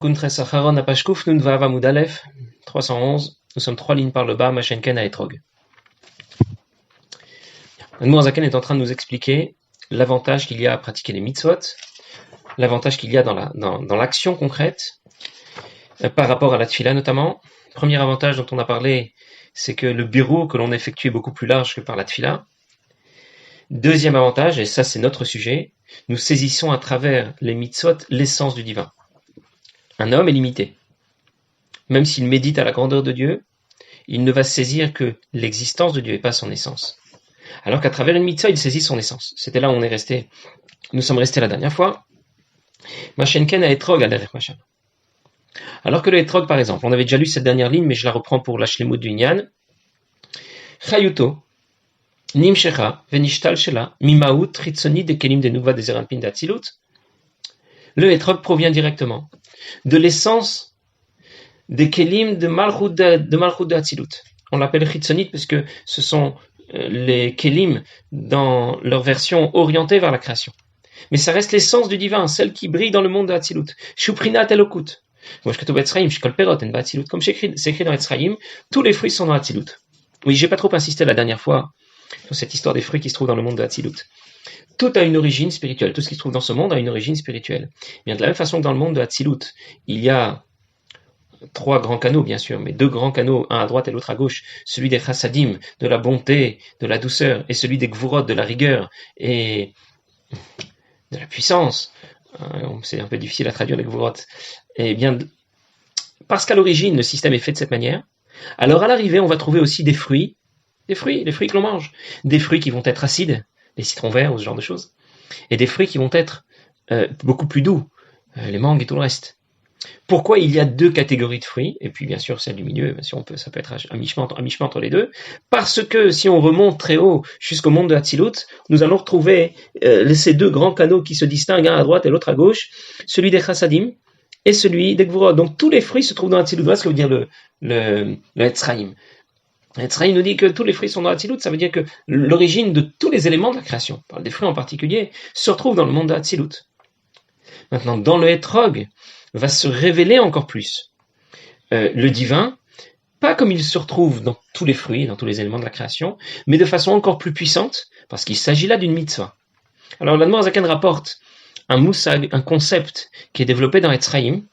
Kuntres Acharon Apashkouf Nun Vav Amud Aleph 311. Nous sommes 3 lignes par le bas, Machenken à Etrog. Admour Zaken est en train de nous expliquer l'avantage qu'il y a à pratiquer les mitzvot, l'avantage qu'il y a dans l'action concrète, par rapport à la tfila notamment. Premier avantage dont on a parlé, c'est que le bureau que l'on effectue est beaucoup plus large que par la tfila. Deuxième avantage, et ça c'est notre sujet, nous saisissons à travers les mitzvot l'essence du divin. Un homme est limité. Même s'il médite à la grandeur de Dieu, il ne va saisir que l'existence de Dieu et pas son essence. Alors qu'à travers une mitzvah, il saisit son essence. C'était là où nous sommes restés la dernière fois. Machenken à Etrog à Machan. Alors que le Etrog, par exemple, on avait déjà lu cette dernière ligne, mais je la reprends pour la Shlemut du Inyan. Chayuto, Nimshecha, Venishtal Shela, Mimaout, Ritzoni, de Kelim de Nuva de Zeranpin d'Atzilut. Le Etrog provient directement de l'essence des Kelim de Malchut d'Atzilut. On l'appelle Ritzonit parce que ce sont les Kelim dans leur version orientée vers la création. Mais ça reste l'essence du divin, celle qui brille dans le monde de Atzilut. Shuprinat Elokut. Comme c'est écrit dans Etzraïm, tous les fruits sont dans Atzilut. Oui, j'ai pas trop insisté la dernière fois sur cette histoire des fruits qui se trouvent dans le monde de Atzilut. Tout a une origine spirituelle. Tout ce qui se trouve dans ce monde a une origine spirituelle. Bien, de la même façon que dans le monde de Hatzilut, il y a 3 grands canaux, bien sûr, mais 2 grands canaux, un à droite et l'autre à gauche. Celui des chassadim, de la bonté, de la douceur, et celui des gvurot, de la rigueur et de la puissance. C'est un peu difficile à traduire les gvurot. Et bien, parce qu'à l'origine, le système est fait de cette manière, alors à l'arrivée, on va trouver aussi des fruits, les fruits que l'on mange. Des fruits qui vont être acides, les citrons verts ou ce genre de choses, et des fruits qui vont être beaucoup plus doux, les mangues et tout le reste. Pourquoi il y a 2 catégories de fruits, et puis bien sûr celle du milieu, si on peut, ça peut être un mi-chemin entre les deux, parce que si on remonte très haut jusqu'au monde de Hatzilut, nous allons retrouver ces 2 grands canaux qui se distinguent, un à droite et l'autre à gauche, celui des chassadim et celui des gvurot. Donc tous les fruits se trouvent dans Hatzilut. Voilà ce que veut dire le Etzraïm. Etzraïm nous dit que tous les fruits sont dans Hatzilut, ça veut dire que l'origine de tous les éléments de la création, on parle des fruits en particulier, se retrouve dans le monde de Hatzilut. Maintenant, dans le Etrog, va se révéler encore plus le divin, pas comme il se retrouve dans tous les fruits, dans tous les éléments de la création, mais de façon encore plus puissante, parce qu'il s'agit là d'une mitzvah. Alors l'Admor Zaken rapporte un moussag, un concept qui est développé dans Etzraïm,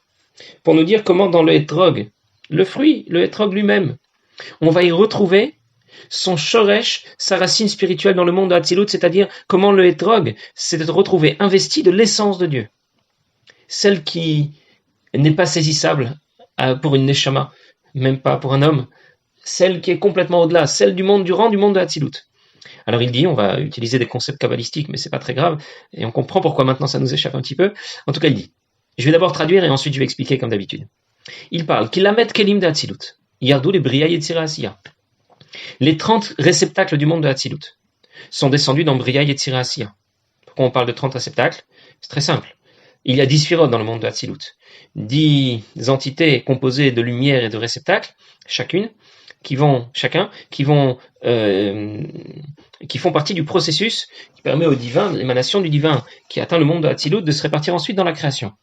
pour nous dire comment dans le Etrog, le fruit, le Etrog lui-même, on va y retrouver son shoresh, sa racine spirituelle dans le monde de Hatzilut, c'est-à-dire comment le Etrog s'est retrouvé investi de l'essence de Dieu. Celle qui n'est pas saisissable pour une neshama, même pas pour un homme, celle qui est complètement au-delà, celle du monde du rang du monde de Hatzilut. Alors il dit, on va utiliser des concepts kabbalistiques, mais c'est pas très grave, et on comprend pourquoi maintenant ça nous échappe un petit peu. En tout cas, il dit, je vais d'abord traduire et ensuite je vais expliquer comme d'habitude. Il parle qu'il la met kelim de Hatzilut, yardou les Bria Yetzira Asiya. Les 30 réceptacles du monde de Hatzilut sont descendus dans Bria Yetzira Asiya. Pourquoi on parle de 30 réceptacles? C'est très simple. Il y a 10 sphirotes dans le monde de Hatzilut. 10 entités composées de lumière et de réceptacles, qui font partie du processus qui permet au divin, l'émanation du divin qui atteint le monde de Hatzilut, de se répartir ensuite dans la création.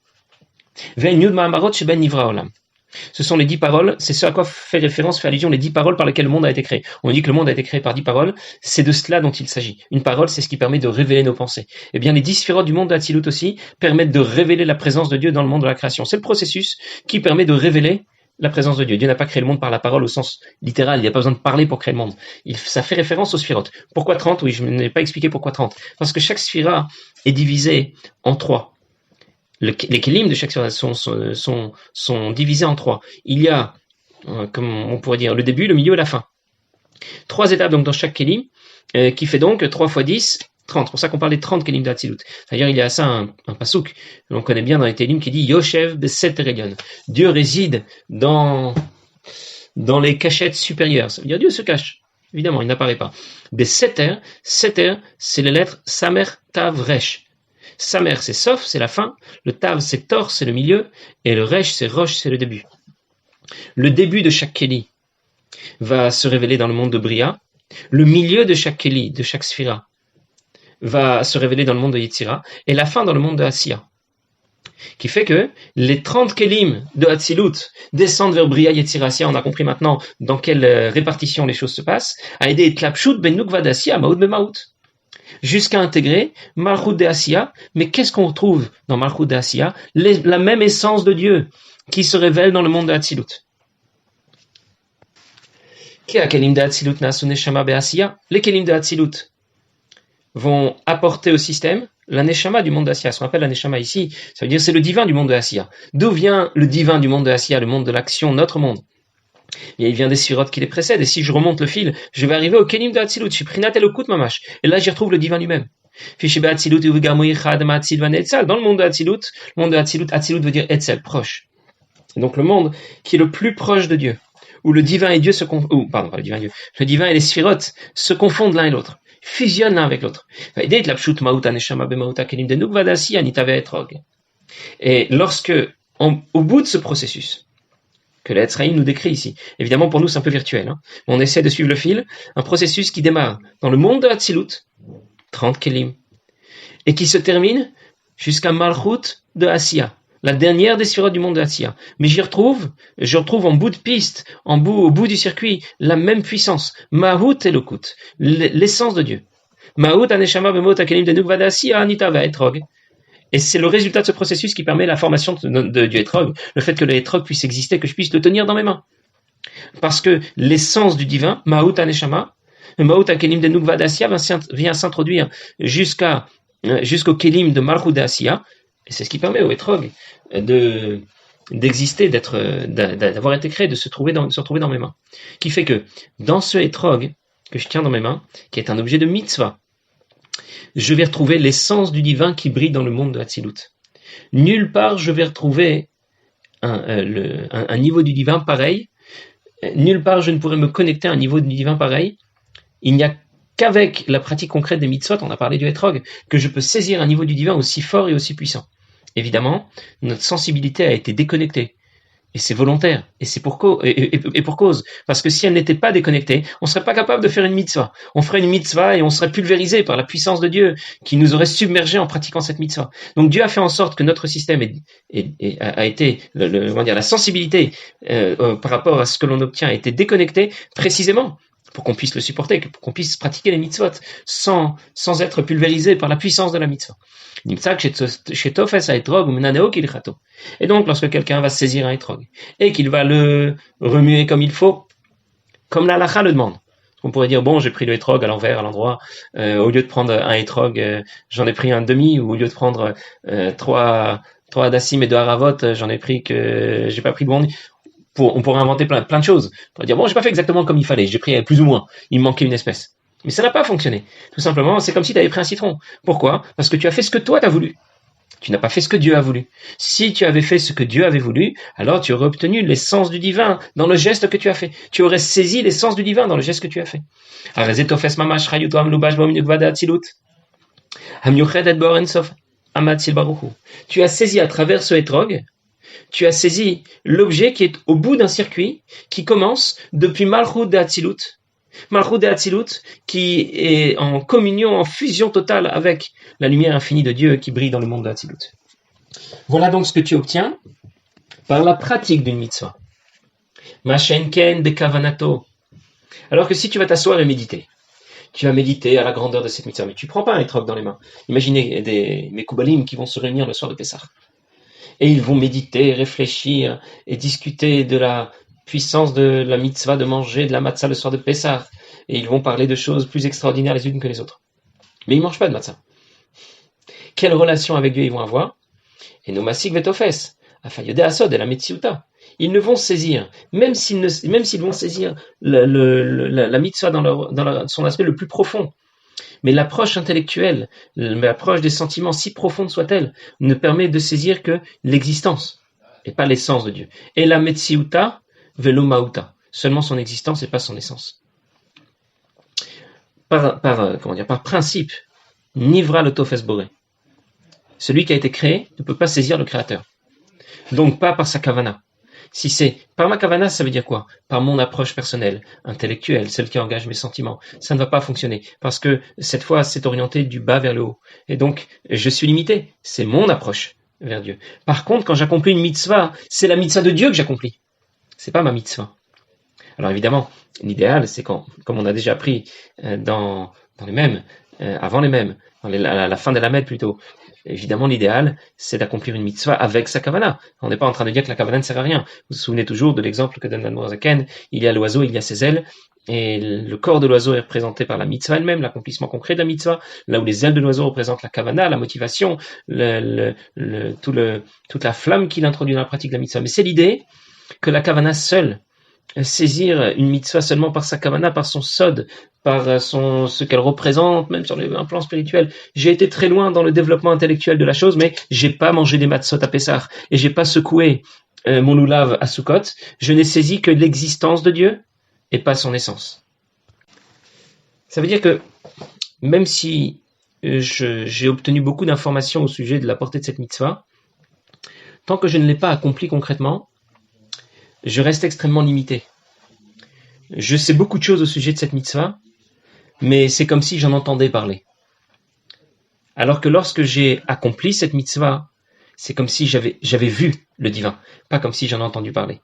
Ce sont les 10 paroles, c'est ce à quoi fait allusion les 10 paroles par lesquelles le monde a été créé. On dit que le monde a été créé par 10 paroles, c'est de cela dont il s'agit. Une parole, c'est ce qui permet de révéler nos pensées. Eh bien, les 10 sphirotes du monde d'Hatzilut aussi permettent de révéler la présence de Dieu dans le monde de la création. C'est le processus qui permet de révéler la présence de Dieu. Dieu n'a pas créé le monde par la parole au sens littéral, il n'y a pas besoin de parler pour créer le monde. Ça fait référence aux sphirotes. Pourquoi 30? Oui, je n'ai pas expliqué pourquoi 30. Parce que chaque sphira est divisée en 3. Les kelim de chaque sphira sont divisés en 3. Il y a, comme on pourrait dire, le début, le milieu et la fin. 3 étapes donc dans chaque kelim, qui fait donc 3 fois 10, 30. C'est pour ça qu'on parle des 30 kelim d'Hatzilut. D'ailleurs, il y a ça un pasouk que l'on connaît bien dans les kelim qui dit Yoshev beseter elyon. Dieu réside dans les cachettes supérieures. Ça veut dire Dieu se cache. Évidemment, il n'apparaît pas. Beseter, seter, c'est les lettres Samer, Tav, Resh. Samer, c'est Sof, c'est la fin. Le Tav, c'est Tor, c'est le milieu. Et le Resh, c'est Rosh, c'est le début. Le début de chaque Keli va se révéler dans le monde de Bria. Le milieu de chaque Keli, de chaque Sphira, va se révéler dans le monde de Yetzira. Et la fin dans le monde de Asiya. qui fait que les 30 kelim de Hatzilut descendent vers Bria Yetzirasia, on a compris maintenant dans quelle répartition les choses se passent, a aidé Tlapshut ben Nukva d'Asiya, Maout ben Maout, jusqu'à intégrer Malchut de Asiya. Mais qu'est-ce qu'on retrouve dans Malchut de Asiya? La même essence de Dieu qui se révèle dans le monde de Hatzilut. Les kelim de Hatzilut vont apporter au système la neshama du monde d'Asiya. Ce qu'on appelle la neshama ici, ça veut dire c'est le divin du monde de Asiya. D'où vient le divin du monde de Asiya, le monde de l'action, notre monde? Et il vient des sphirotes qui les précèdent. Et si je remonte le fil, je vais arriver au kelim de Hatzilut, je suis prinat elokut mamash. Et là, j'y retrouve le divin lui-même. Dans le monde de Hatzilut, Hatzilut veut dire Etzel, proche. Et donc le monde qui est le plus proche de Dieu, où le divin et Dieu se confondent, pardon, pas le divin et Dieu, le divin et les sphirotes se confondent l'un et l'autre, fusionnent l'un avec l'autre. Et lorsque, au bout de ce processus, que l'Etzraïm nous décrit ici, évidemment pour nous c'est un peu virtuel, hein, on essaie de suivre le fil, un processus qui démarre dans le monde de Hatzilut, 30 kelim, et qui se termine jusqu'à Malchut de Asiya, la dernière des sphirotes du monde de Hatziya. Mais je retrouve en bout de piste, au bout du circuit, la même puissance. Mahout Elokut, l'essence de Dieu. Mahout Aneshama Bemot Akelim de Nukva d'Asiya Anita va Etrog. Et c'est le résultat de ce processus qui permet la formation du Etrog, le fait que le Etrog puisse exister, que je puisse le tenir dans mes mains. Parce que l'essence du divin, Mahout Aneshama, Mahout Akelim de Nukva d'Asiya vient s'introduire jusqu'au Kelim de Malchut d'Asiya. Et c'est ce qui permet au Etrog d'exister, d'avoir été créé, de se retrouver dans mes mains. Qui fait que dans ce Etrog que je tiens dans mes mains, qui est un objet de mitzvah, je vais retrouver l'essence du divin qui brille dans le monde de Hatzilut. Nulle part je vais retrouver un niveau du divin pareil. Nulle part je ne pourrais me connecter à un niveau du divin pareil. Il n'y a qu'avec la pratique concrète des mitzvot, on a parlé du Etrog, que je peux saisir un niveau du divin aussi fort et aussi puissant. Évidemment, notre sensibilité a été déconnectée. Et c'est volontaire. Et c'est pour cause. Parce que si elle n'était pas déconnectée, on serait pas capable de faire une mitzvah. On ferait une mitzvah et on serait pulvérisé par la puissance de Dieu qui nous aurait submergés en pratiquant cette mitzvah. Donc Dieu a fait en sorte que notre système a été, la sensibilité par rapport à ce que l'on obtient a été déconnectée précisément pour qu'on puisse le supporter, pour qu'on puisse pratiquer les mitzvot sans être pulvérisé par la puissance de la mitzvah. Et donc, lorsque quelqu'un va saisir un etrog et qu'il va le remuer comme il faut, comme la halakha le demande, on pourrait dire, bon, j'ai pris le etrog à l'envers, à l'endroit, au lieu de prendre un etrog, j'en ai pris un demi, ou au lieu de prendre trois hadassim et deux haravot, j'ai pas pris de bon. On pourrait inventer plein de choses. On pourrait dire, bon, j'ai pas fait exactement comme il fallait, j'ai pris plus ou moins, il me manquait une espèce. Mais ça n'a pas fonctionné. Tout simplement, c'est comme si tu avais pris un citron. Pourquoi? Parce que tu as fait ce que toi t'as voulu. Tu n'as pas fait ce que Dieu a voulu. Si tu avais fait ce que Dieu avait voulu, alors tu aurais obtenu l'essence du divin dans le geste que tu as fait. Tu aurais saisi l'essence du divin dans le geste que tu as fait. Tu as saisi à travers ce etrog, tu as saisi l'objet qui est au bout d'un circuit qui commence depuis Malchut de Hatzilut. Malchut de Hatzilut qui est en communion, en fusion totale avec la lumière infinie de Dieu qui brille dans le monde de Hatzilut. Voilà donc ce que tu obtiens par la pratique d'une mitzvah. Mashenken bekavanato. Alors que si tu vas t'asseoir et méditer, tu vas méditer à la grandeur de cette mitzvah, mais tu prends pas un etrog dans les mains. Imaginez mes koubalim qui vont se réunir le soir de Pessah. Et ils vont méditer, réfléchir et discuter de la puissance de la mitzvah de manger de la matzah le soir de Pessah. Et ils vont parler de choses plus extraordinaires les unes que les autres. Mais ils ne mangent pas de matzah. Quelle relation avec Dieu ils vont avoir? Et nos masik vetofes, afayode asod et la metziuta. Ils ne vont saisir, même s'ils vont saisir la mitzvah dans son aspect le plus profond. Mais l'approche intellectuelle, l'approche des sentiments, si profonde soit-elle, ne permet de saisir que l'existence, et pas l'essence de Dieu. Et la metziuta velo mauta, seulement son existence et pas son essence. Par principe, nivra le tofes boré. Celui qui a été créé ne peut pas saisir le créateur. Donc pas par sa kavana. Si c'est par ma kavana, ça veut dire quoi? Par mon approche personnelle, intellectuelle, celle qui engage mes sentiments. Ça ne va pas fonctionner parce que cette fois, c'est orienté du bas vers le haut. Et donc, je suis limité. C'est mon approche vers Dieu. Par contre, quand j'accomplis une mitzvah, c'est la mitzvah de Dieu que j'accomplis. C'est pas ma mitzvah. Alors évidemment, l'idéal, c'est quand, comme on a déjà appris dans les mêmes, avant les mêmes, à la fin de la Mède plutôt, évidemment l'idéal, c'est d'accomplir une mitzvah avec sa kavana. On n'est pas en train de dire que la kavana ne sert à rien. Vous vous souvenez toujours de l'exemple que donne l'Admor Zaken, il y a l'oiseau, il y a ses ailes, et le corps de l'oiseau est représenté par la mitzvah elle-même, l'accomplissement concret de la mitzvah, là où les ailes de l'oiseau représentent la kavana, la motivation, toute la flamme qu'il introduit dans la pratique de la mitzvah. Mais c'est l'idée que la kavana seule, saisir une mitzvah seulement par sa kavana, par son sod, par ce qu'elle représente, même sur un plan spirituel. J'ai été très loin dans le développement intellectuel de la chose, mais j'ai pas mangé des matzot à Pessah, et j'ai pas secoué mon loulav à Sukkot. Je n'ai saisi que l'existence de Dieu, et pas son essence. Ça veut dire que, même si j'ai obtenu beaucoup d'informations au sujet de la portée de cette mitzvah, tant que je ne l'ai pas accompli concrètement, je reste extrêmement limité. Je sais beaucoup de choses au sujet de cette mitzvah, mais c'est comme si j'en entendais parler. Alors que lorsque j'ai accompli cette mitzvah, c'est comme si j'avais vu le divin, pas comme si j'en ai entendu parler.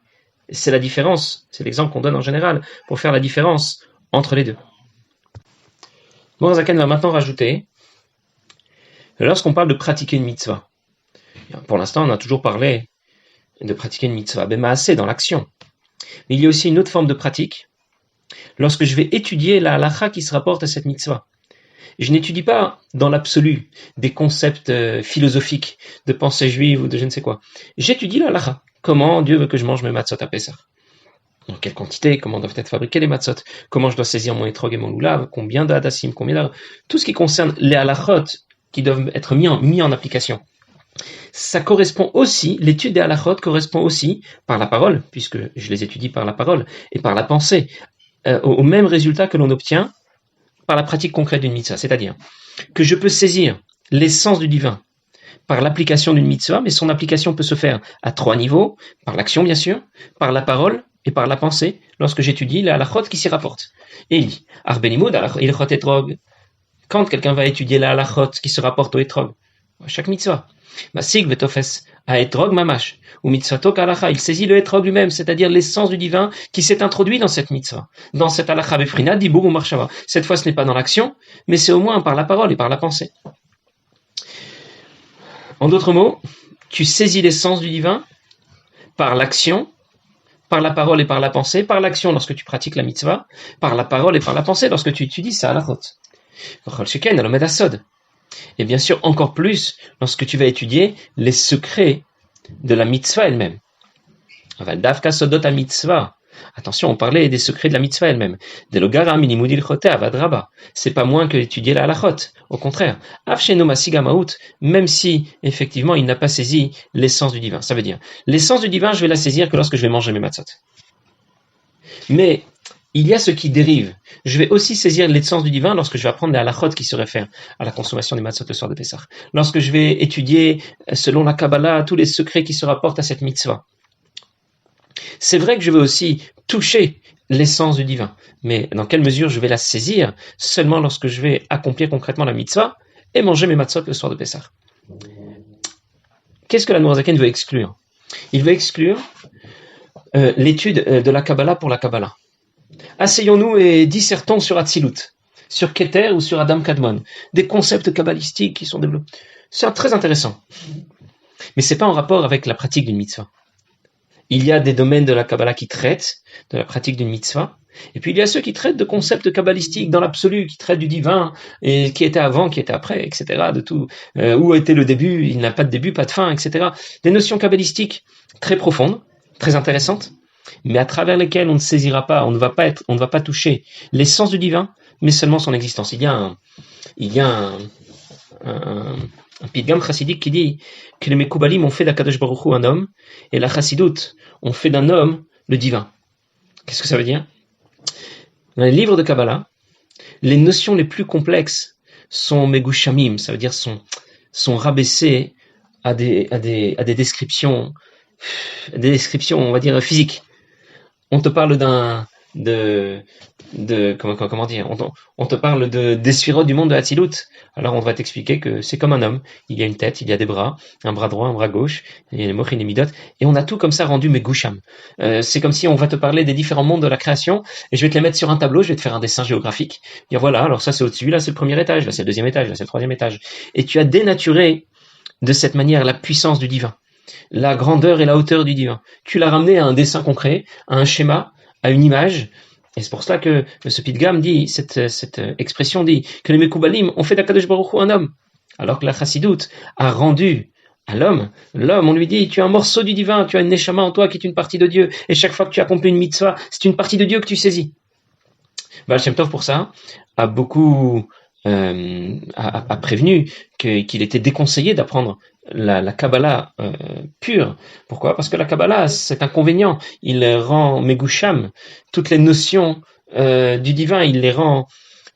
C'est la différence, c'est l'exemple qu'on donne en général, pour faire la différence entre les deux. Morazaken va maintenant rajouter, lorsqu'on parle de pratiquer une mitzvah, pour l'instant on a toujours parlé de pratiquer une mitzvah, b'maaseh, dans l'action. Mais il y a aussi une autre forme de pratique, lorsque je vais étudier la halacha qui se rapporte à cette mitzvah. Je n'étudie pas dans l'absolu des concepts philosophiques de pensée juive ou de je ne sais quoi. J'étudie la halacha. Comment Dieu veut que je mange mes matzot à Pessah? Dans quelle quantité? Comment doivent être fabriqués les matzot? Comment je dois saisir mon etrog et mon loulav? Combien d'adassim? Tout ce qui concerne les halachot qui doivent être mis en application. Ça correspond aussi, l'étude des halachot correspond aussi par la parole, puisque je les étudie par la parole et par la pensée, au même résultat que l'on obtient par la pratique concrète d'une mitzvah. C'est-à-dire que je peux saisir l'essence du divin par l'application d'une mitzvah, mais son application peut se faire à 3 niveaux, par l'action bien sûr, par la parole et par la pensée, lorsque j'étudie les halachot qui s'y rapportent. Et il dit, Arbenimoud, ilchot etrog, quand quelqu'un va étudier la halachot qui se rapporte au etrog, à chaque mitzvah, Masig vetofes a etrog mamash, ou mitzvato kalacha, il saisit le etrog lui-même, c'est-à-dire l'essence du divin qui s'est introduit dans cette mitzvah, dans cette halacha befrina, dibur ou marshava. Cette fois, ce n'est pas dans l'action, mais c'est au moins par la parole et par la pensée. En d'autres mots, tu saisis l'essence du divin par l'action, par la parole et par la pensée, par l'action lorsque tu pratiques la mitzvah, par la parole et par la pensée lorsque tu étudies sa halachot. Et bien sûr, encore plus lorsque tu vas étudier les secrets de la mitzvah elle-même. Attention, on parlait des secrets de la mitzvah elle-même. C'est pas moins que étudier la halachot. Au contraire, même si, effectivement, il n'a pas saisi l'essence du divin. Ça veut dire, l'essence du divin, je vais la saisir que lorsque je vais manger mes matzot. Mais, il y a ce qui dérive. Je vais aussi saisir l'essence du divin lorsque je vais apprendre la halachot qui se réfère à la consommation des matzot le soir de Pessah. Lorsque je vais étudier, selon la Kabbalah, tous les secrets qui se rapportent à cette mitzvah. C'est vrai que je vais aussi toucher l'essence du divin. Mais dans quelle mesure je vais la saisir? Seulement lorsque je vais accomplir concrètement la mitzvah et manger mes matzot le soir de Pessah. Qu'est-ce que l'Admor Zaken veut exclure? Il veut exclure l'étude de la Kabbalah pour la Kabbalah. Asseyons-nous et dissertons sur Hatzilut, sur Keter ou sur Adam Kadmon, des concepts kabbalistiques qui sont développés. C'est très intéressant. Mais c'est pas en rapport avec la pratique d'une mitzvah. Il y a des domaines de la Kabbalah qui traitent de la pratique d'une mitzvah, et puis il y a ceux qui traitent de concepts kabbalistiques dans l'absolu, qui traitent du divin, et qui était avant, qui était après, etc., de tout. Où était le début, il n'a pas de début, pas de fin, etc. Des notions kabbalistiques très profondes, très intéressantes, mais à travers lesquelles on ne saisira pas, on ne va pas toucher l'essence du divin, mais seulement son existence. Il y a un pidgam chassidique qui dit que les Mekoubalim ont fait d'Akadosh Baruch Hu un homme, et la chassidoute ont fait d'un homme le divin. Qu'est-ce que ça veut dire? Dans les livres de Kabbalah, les notions les plus complexes sont megushamim, ça veut dire sont rabaissées à des descriptions, on va dire physiques. On te parle comment dire, on te parle des sphirotes du monde de Hatzilut. Alors on va t'expliquer que c'est comme un homme. Il y a une tête, il y a des bras, un bras droit, un bras gauche, il y a les mochin et midot, et on a tout comme ça rendu megoucham. C'est comme si on va te parler des différents mondes de la création, et je vais te les mettre sur un tableau, je vais te faire un dessin géographique. Et voilà, alors ça c'est au-dessus, là c'est le premier étage, là c'est le deuxième étage, là c'est le troisième étage. Et tu as dénaturé de cette manière la puissance du divin, la grandeur et la hauteur du divin. Tu l'as ramené à un dessin concret, à un schéma, à une image. Et c'est pour cela que ce Pidgam dit, cette expression dit, que les Mekoubalim ont fait d'Akadosh Baruch Hu un homme. Alors que la Chassidoute a rendu à l'homme, on lui dit, tu es un morceau du divin, tu as une neshama en toi qui est une partie de Dieu. Et chaque fois que tu accomplis une mitzvah, c'est une partie de Dieu que tu saisis. Baal Shem Tov, pour ça, a beaucoup a prévenu qu'il était déconseillé d'apprendre la Kabbalah pure. Pourquoi? Parce que la Kabbalah, c'est inconvénient. Il rend megoucham toutes les notions du divin, il les rend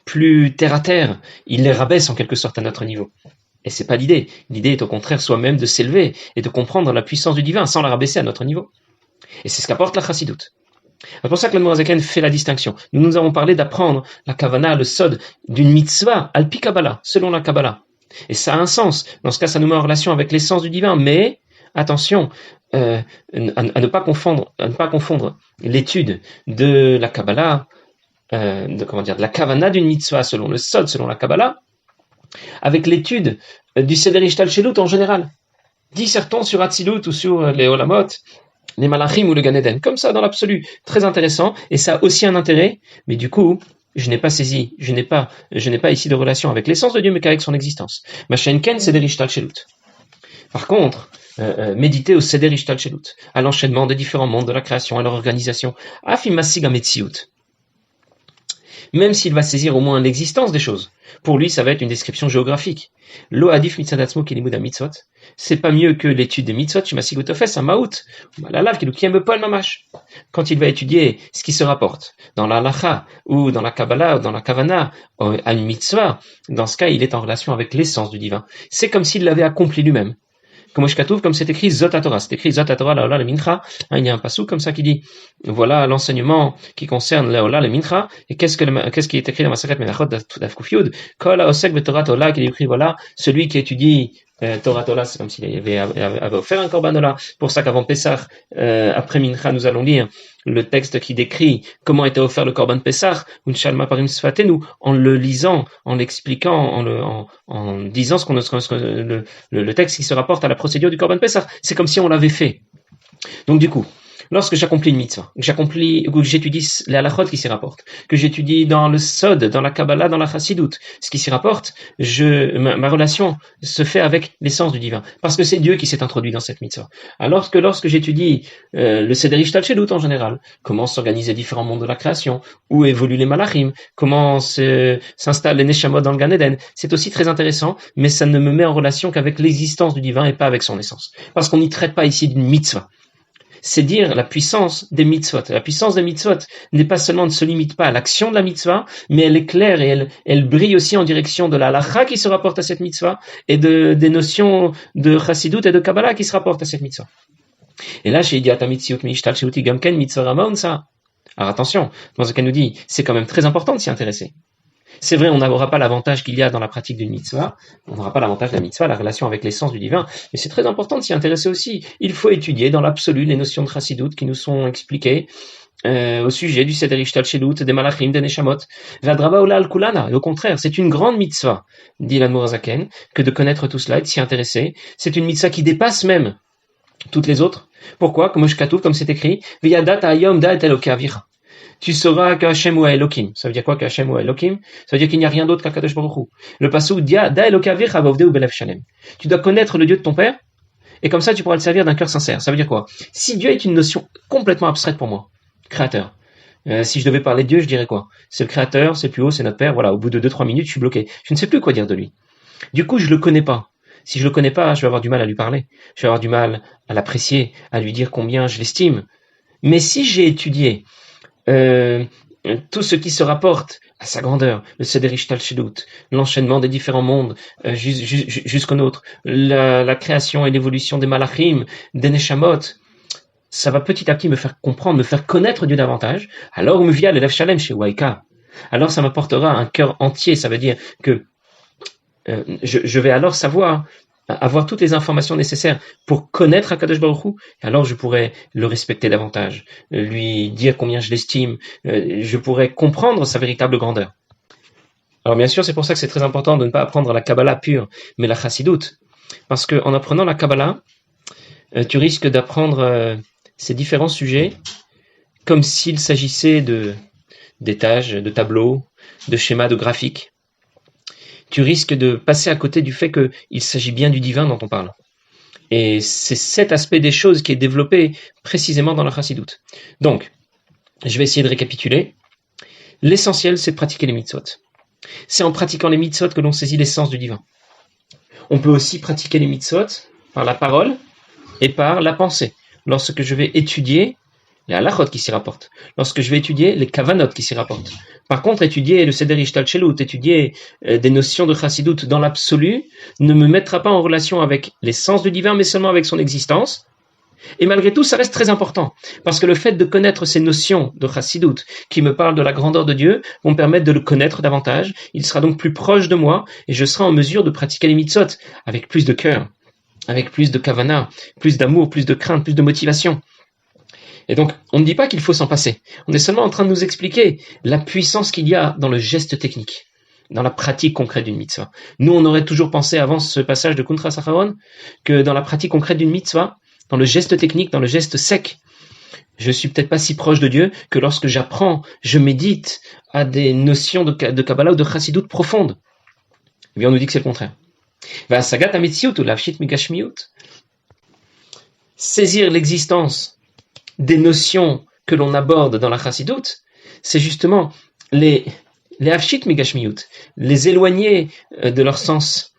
plus terre à terre, il les rabaisse en quelque sorte à notre niveau. Et c'est pas l'idée. L'idée est au contraire soi-même de s'élever et de comprendre la puissance du divin sans la rabaisser à notre niveau. Et c'est ce qu'apporte la Chassidoute. C'est pour ça que l'Admor HaZaken fait la distinction. Nous avons parlé d'apprendre la Kavana, le Sod, d'une mitzvah, Alpi Kabbalah, selon la Kabbalah. Et ça a un sens. Dans ce cas, ça nous met en relation avec l'essence du divin. Mais, attention, à ne pas confondre l'étude de la Kabbalah, de la Kavana d'une mitzvah selon le Sod, selon la Kabbalah, avec l'étude du Seder Ishtalshelut en général. Dissertons sur Hatzilut ou sur les Olamot, les Malachim ou le Gan Eden, comme ça dans l'absolu, très intéressant, et ça a aussi un intérêt, mais du coup, je n'ai pas saisi, je n'ai pas ici de relation avec l'essence de Dieu, mais qu'avec son existence. Machenken Seder Ishtalshelut. Par contre, méditer au Seder Ishtalshelut, à l'enchaînement des différents mondes de la création, à leur organisation, Afim Masig Ametziut. Même s'il va saisir au moins l'existence des choses. Pour lui, ça va être une description géographique. Lo adif mitzadatzmo kilimud mitzvot. C'est pas mieux que l'étude des mitzvot, shumasigotofes, un maout, malalav, kilukiembepol mamash. Quand il va étudier ce qui se rapporte dans la halacha, ou dans la Kabbalah, ou dans la Kavana, à une mitzvah, dans ce cas, il est en relation avec l'essence du divin. C'est comme s'il l'avait accompli lui-même. Comme c'est écrit Zot HaTorah, c'est écrit Zot HaTorah Laola le Mincha. Il y a un passou comme ça qui dit, voilà l'enseignement qui concerne Laola le Mincha. Et qu'est-ce qui est écrit dans Masachet Menachot d'Af Kuf Yud? Kol haosek beTorah Ola, qui est écrit, voilà, celui qui étudie Torah Ola, c'est comme s'il avait offert un korban Ola. Pour ça qu'avant Pessah, après Mincha, nous allons lire le texte qui décrit comment était offert le korban Pessah, Unshalma parim sfatenu, en le lisant, en l'expliquant, en disant le texte qui se rapporte à la procédure du korban Pessah. C'est comme si on l'avait fait. Donc du coup, lorsque j'accomplis une mitzvah, que j'étudie les halachot qui s'y rapportent, que j'étudie dans le Sod, dans la Kabbalah, dans la Chassidoute, ce qui s'y rapporte, ma relation se fait avec l'essence du divin. Parce que c'est Dieu qui s'est introduit dans cette mitzvah. Alors que lorsque j'étudie le Seder Ishtalshelut en général, comment s'organisent les différents mondes de la création, où évoluent les malachim, comment s'installent les neshamot dans le Gan Eden, c'est aussi très intéressant, mais ça ne me met en relation qu'avec l'existence du divin et pas avec son essence. Parce qu'on n'y traite pas ici d'une mitzvah. C'est dire la puissance des mitzvot. La puissance des mitzvot n'est pas seulement, ne se limite pas à l'action de la mitzvah, mais elle est claire et elle brille aussi en direction de la halacha qui se rapporte à cette mitzvah et des notions de chassidut et de kabbalah qui se rapportent à cette mitzvah. Et là, chez Idiat Amitziut Mishtal Sheuti Gamken Mitzvah Ramaon, ça. Alors attention, dans ce qu'elle nous dit, c'est quand même très important de s'y intéresser. C'est vrai, on n'aura pas l'avantage qu'il y a dans la pratique d'une mitzvah, on n'aura pas l'avantage de la mitzvah, la relation avec l'essence du divin, mais c'est très important de s'y intéresser aussi. Il faut étudier dans l'absolu les notions de chassidut qui nous sont expliquées au sujet du Seder Ishtalshelut, des malachim, des neshamot, Vadraba Ola al Kulana. Et au contraire, c'est une grande mitzvah, dit l'Admor HaZaken, que de connaître tout cela et de s'y intéresser. C'est une mitzvah qui dépasse même toutes les autres. Pourquoi? Comme c'est écrit, V'yadat hayom da'et Elokei Avicha. Tu sauras qu'Hachem ou Elohim. Ça veut dire quoi qu'Hachem ou Elohim? Ça veut dire qu'il n'y a rien d'autre qu'Akadosh Baruch Hu. Le passou dia da Elokei Avicha bavdeu belev shalem. Tu dois connaître le Dieu de ton père, et comme ça tu pourras le servir d'un cœur sincère. Ça veut dire quoi? Si Dieu est une notion complètement abstraite pour moi, créateur. Si je devais parler de Dieu, je dirais quoi? C'est le créateur, c'est le plus haut, c'est notre père. Voilà, au bout de 2-3 minutes, je suis bloqué. Je ne sais plus quoi dire de lui. Du coup, je le connais pas. Si je le connais pas, je vais avoir du mal à lui parler. Je vais avoir du mal à l'apprécier, à lui dire combien je l'estime. Mais si j'ai étudié tout ce qui se rapporte à sa grandeur, le Seder Ishtalshelut, l'enchaînement des différents mondes jusqu'au nôtre, la création et l'évolution des malachim, des neshamot, ça va petit à petit me faire comprendre, me faire connaître Dieu davantage. Alors me vient l'Elef Shalem chez Waika, alors ça m'apportera un cœur entier. Ça veut dire que je vais alors savoir, avoir toutes les informations nécessaires pour connaître Akadosh Baruch Hu, alors je pourrais le respecter davantage, lui dire combien je l'estime, je pourrais comprendre sa véritable grandeur. Alors bien sûr, c'est pour ça que c'est très important de ne pas apprendre la Kabbalah pure, mais la Chassidoute, parce qu'en apprenant la Kabbalah, tu risques d'apprendre ces différents sujets comme s'il s'agissait d'étages, de tableaux, de schémas, de graphiques. Tu risques de passer à côté du fait qu'il s'agit bien du divin dont on parle. Et c'est cet aspect des choses qui est développé précisément dans la Chassidoute. Donc, je vais essayer de récapituler. L'essentiel, c'est de pratiquer les mitzvot. C'est en pratiquant les mitzvot que l'on saisit l'essence du divin. On peut aussi pratiquer les mitzvot par la parole et par la pensée. Lorsque je vais étudier les halachot qui s'y rapportent, lorsque je vais étudier les kavanot qui s'y rapportent. Par contre, étudier le Seder Ishtalchelut, étudier des notions de Chassidoute dans l'absolu, ne me mettra pas en relation avec l'essence du divin, mais seulement avec son existence. Et malgré tout, ça reste très important, parce que le fait de connaître ces notions de Chassidoute qui me parlent de la grandeur de Dieu vont me permettre de le connaître davantage. Il sera donc plus proche de moi et je serai en mesure de pratiquer les mitzvot avec plus de cœur, avec plus de kavana, plus d'amour, plus de crainte, plus de motivation. Et donc, on ne dit pas qu'il faut s'en passer. On est seulement en train de nous expliquer la puissance qu'il y a dans le geste technique, dans la pratique concrète d'une mitzvah. Nous, on aurait toujours pensé avant ce passage de Kuntra Sacharon que dans la pratique concrète d'une mitzvah, dans le geste technique, dans le geste sec, je suis peut-être pas si proche de Dieu que lorsque j'apprends, je médite à des notions de Kabbalah ou de Chassidoute profondes. Eh bien, on nous dit que c'est le contraire. Saisir l'existence des notions que l'on aborde dans la Chassidoute, c'est justement les hafshit migashmiyut, les éloigner de leur sens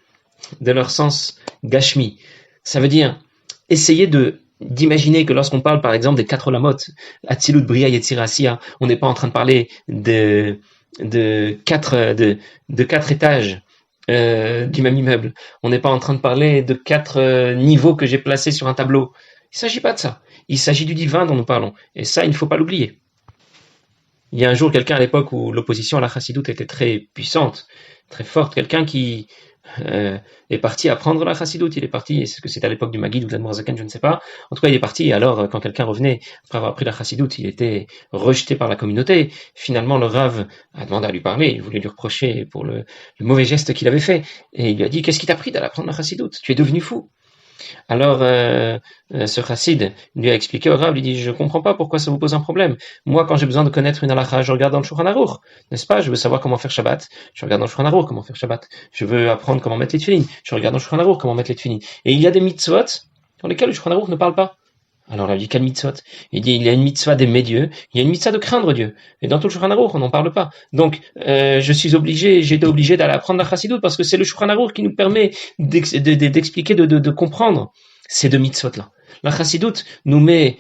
gashmi. Ça veut dire essayer d'imaginer que lorsqu'on parle par exemple des 4 olamot, Atzilut, Bria, Yetzira, Asiya, on n'est pas en train de parler de 4 étages du même immeuble. On n'est pas en train de parler de 4 niveaux que j'ai placés sur un tableau. Il ne s'agit pas de ça. Il s'agit du divin dont nous parlons. Et ça, il ne faut pas l'oublier. Il y a un jour quelqu'un à l'époque où l'opposition à la Chassidoute était très puissante, très forte, quelqu'un qui est parti apprendre la Chassidoute. Il est parti, est-ce que c'est à l'époque du Maguid ou de l'Admorazaken, je ne sais pas. En tout cas, il est parti, et alors, quand quelqu'un revenait après avoir appris la Chassidoute, il était rejeté par la communauté. Finalement, le Rav a demandé à lui parler, il voulait lui reprocher pour le mauvais geste qu'il avait fait. Et il lui a dit, qu'est-ce qui t'a pris d'aller apprendre la Chassidoute? Tu es devenu fou. Alors, ce chassid lui a expliqué au Rav, lui dit, je comprends pas pourquoi ça vous pose un problème. Moi, quand j'ai besoin de connaître une halakha, je regarde dans le Shulchan Aruch, n'est-ce pas? Je veux savoir comment faire Shabbat. Je regarde dans le Shulchan Aruch comment faire Shabbat. Je veux apprendre comment mettre les tefillin. Je regarde dans le Shulchan Aruch comment mettre les tefillin. Et il y a des mitzvot dans lesquels le Shulchan Aruch ne parle pas. Alors là, il dit, quelle mitzvot? Il dit, il y a une mitzvah d'aimer Dieu, il y a une mitzvah de craindre Dieu. Et dans tout le Shulchan Aruch, on n'en parle pas. Donc, j'ai été obligé d'aller apprendre la Chassidoute parce que c'est le Shulchan Aruch qui nous permet d'expliquer, de comprendre ces 2 mitzvot-là. La Chassidoute nous met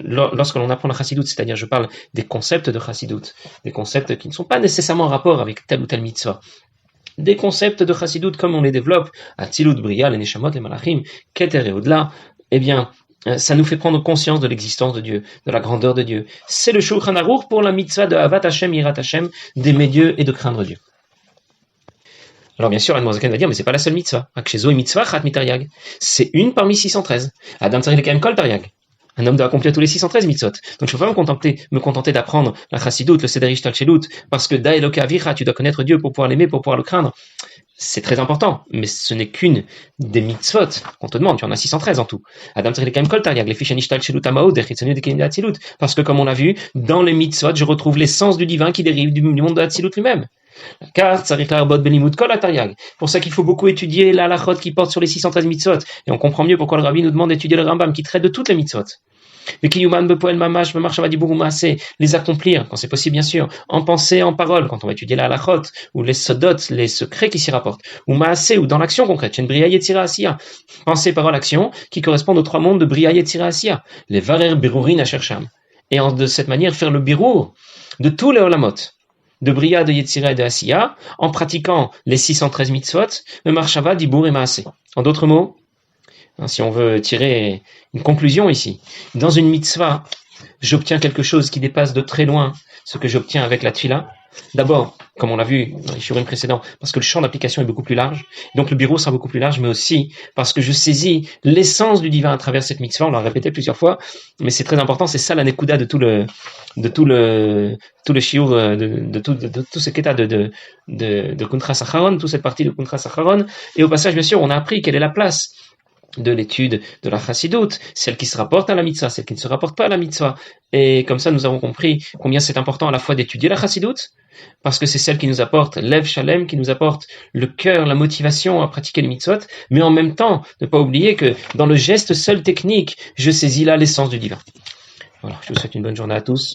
lorsque l'on apprend la Chassidoute, c'est-à-dire je parle des concepts de Chassidoute, des concepts qui ne sont pas nécessairement en rapport avec telle ou telle mitzvah. Des concepts de Chassidoute comme on les développe, Atzilut, Bria, les Neshamot, les Malachim, Keter et au-delà, eh bien, ça nous fait prendre conscience de l'existence de Dieu, de la grandeur de Dieu. C'est le Shulchan Aruch pour la mitzvah de Avat Hashem, Yirat Hashem, d'aimer Dieu et de craindre Dieu. Alors bien sûr, Admorazaken va dire, mais c'est pas la seule mitzvah. C'est une parmi 613. Adam Tzarich Lekayem Kol Taryag. Un homme doit accomplir tous les 613 mitzvot. Donc je ne peux pas me contenter d'apprendre la Chassidoute, le Seder Ishtalchelut, parce que Da Eloka Avicha, tu dois connaître Dieu pour pouvoir l'aimer, pour pouvoir le craindre. C'est très important, mais ce n'est qu'une des mitzvot qu'on te demande. Tu en as 613 en tout. Adam Tzarich Lekayem Kol Taryag, les fiches Ishtalchelut Amaod, Echitzonu Dekayim de Hatzilut. Parce que comme on l'a vu, dans les mitzvot, je retrouve l'essence du divin qui dérive du monde de Hatzilut lui-même. Car pour ça qu'il faut beaucoup étudier la halachot qui porte sur les 613 mitzvot. Et on comprend mieux pourquoi le Rabbi nous demande d'étudier le Rambam qui traite de toutes les mitzvot. Les accomplir, quand c'est possible bien sûr, en pensée, en parole, quand on va étudier la halachot, ou les sodot, les secrets qui s'y rapportent, ou maasé, ou dans l'action concrète, bria yetzira asiya, pensée, parole, action, qui correspondent aux 3 mondes de bria yetzira asiya, les varer birurin ashersham. Et de cette manière faire le birour de tous les olamot, de Bria, de Yetzira et de Asiya, en pratiquant les 613 mitzvot, le Marshava, Dibour et Maasé. En d'autres mots, si on veut tirer une conclusion ici, dans une mitzvah, j'obtiens quelque chose qui dépasse de très loin ce que j'obtiens avec la tfila. D'abord, comme on l'a vu dans les shiurim précédents, parce que le champ d'application est beaucoup plus large, donc le bureau sera beaucoup plus large, mais aussi parce que je saisis l'essence du divin à travers cette mitzvah. On l'a répété plusieurs fois, mais c'est très important. C'est ça la nekuda de tout le shiur, de tout ce qu'état de Kuntras Acharon, toute cette partie de Kuntras Acharon. Et au passage, bien sûr, on a appris quelle est la place de l'étude de la chassidoute, celle qui se rapporte à la mitzvah, celle qui ne se rapporte pas à la mitzvah. Et comme ça, nous avons compris combien c'est important à la fois d'étudier la chassidoute, parce que c'est celle qui nous apporte l'Ev Shalem, qui nous apporte le cœur, la motivation à pratiquer les mitzvot, mais en même temps, ne pas oublier que dans le geste seul technique, je saisis là l'essence du divin. Voilà, je vous souhaite une bonne journée à tous.